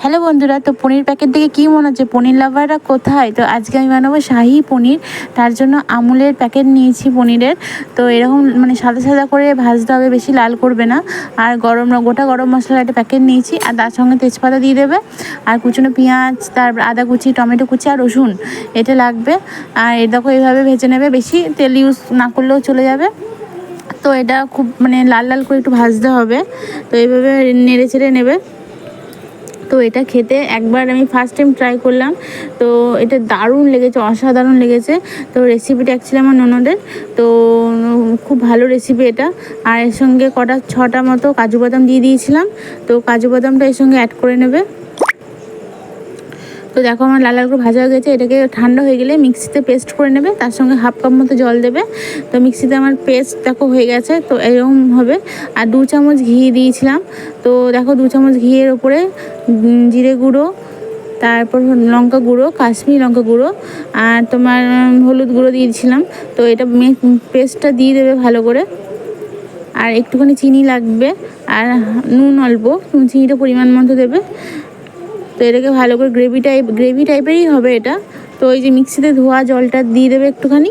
Hello বন্ধুরা, তো পনির packet দেখে কী মনে হচ্ছে পনির লাভাররা কোথায়? তো আজকে আমি বানাবো শাহি পনির। তার জন্য আমুলের প্যাকেট নিয়েছি পনিরের। তো এরকম মানে সাদা সাদা করে ভাজতে হবে, বেশি লাল করবে না। আর গোটা গরম মশলার একটা প্যাকেট নিয়েছি, আর তার সঙ্গে তেজপাতা দিয়ে দেবে, আর কুচনো পেঁয়াজ, তারপর আদা কুচি, টমেটো কুচি আর রসুন এটা লাগবে। আর এ দেখো এইভাবে ভেজে নেবে, বেশি তেল ইউজ না করলেও চলে যাবে। তো এটা খুব মানে লাল লাল করে একটু ভাজতে হবে। তো এইভাবে নেড়ে চেড়ে নেবে। তো এটা খেতে একবার আমি ফার্স্ট টাইম ট্রাই করলাম, তো এটা দারুণ লেগেছে, অসাধারণ লেগেছে। তো রেসিপিটা অ্যাকচুয়ালি আমার ননদের, তো খুব ভালো রেসিপি এটা। আর এর সঙ্গে কটা 6টা মতো কাজু বাদাম দিয়ে দিয়েছিলাম, তো কাজু বাদামটা এর সঙ্গে অ্যাড করে নেবে। তো দেখো আমার লাল লাল করে ভাজা হয়ে গেছে। এটাকে ঠান্ডা হয়ে গেলে মিক্সিতে পেস্ট করে নেবে, তার সঙ্গে হাফ কাপ মতো জল দেবে। তো মিক্সিতে আমার পেস্ট দেখো হয়ে গেছে, তো এরকম হবে। আর 2 চামচ ঘি দিয়েছিলাম, তো দেখো 2 চামচ ঘিয়ের ওপরে জিরে গুঁড়ো, তারপর লঙ্কা গুঁড়ো, কাশ্মীরি লঙ্কা গুঁড়ো, আর তোমার হলুদ গুঁড়ো দিয়েছিলাম। তো এটা পেস্টটা দিয়ে দেবে ভালো করে। আর একটুখানি চিনি লাগবে, আর নুন অল্প, চিনিটা পরিমাণ মতো দেবে। তো এটাকে ভালো করে গ্রেভি টাইপেরই হবে এটা। তো ওই যে মিক্সিতে ধোয়া জলটা দিয়ে দেবে একটুখানি।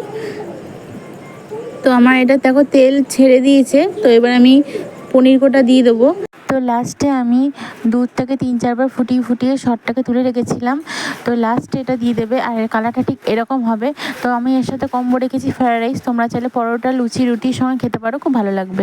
তো আমার এটা দেখো তেল ছেড়ে দিয়েছে, তো এবার আমি পনির কোটা দিয়ে দেবো। তো লাস্টে আমি দুধটাকে 3-4 বার ফুটিয়ে ফুটিয়ে সরটাকে তুলে রেখেছিলাম, তো লাস্টে এটা দিয়ে দেবে। আর এর কালারটা ঠিক এরকম হবে। তো আমি এর সাথে কম্বো রেখেছি ফ্রায়েড রাইস, তোমরা চাইলে পরোটা, লুচি, রুটির সঙ্গে খেতে পারো, খুব ভালো লাগবে।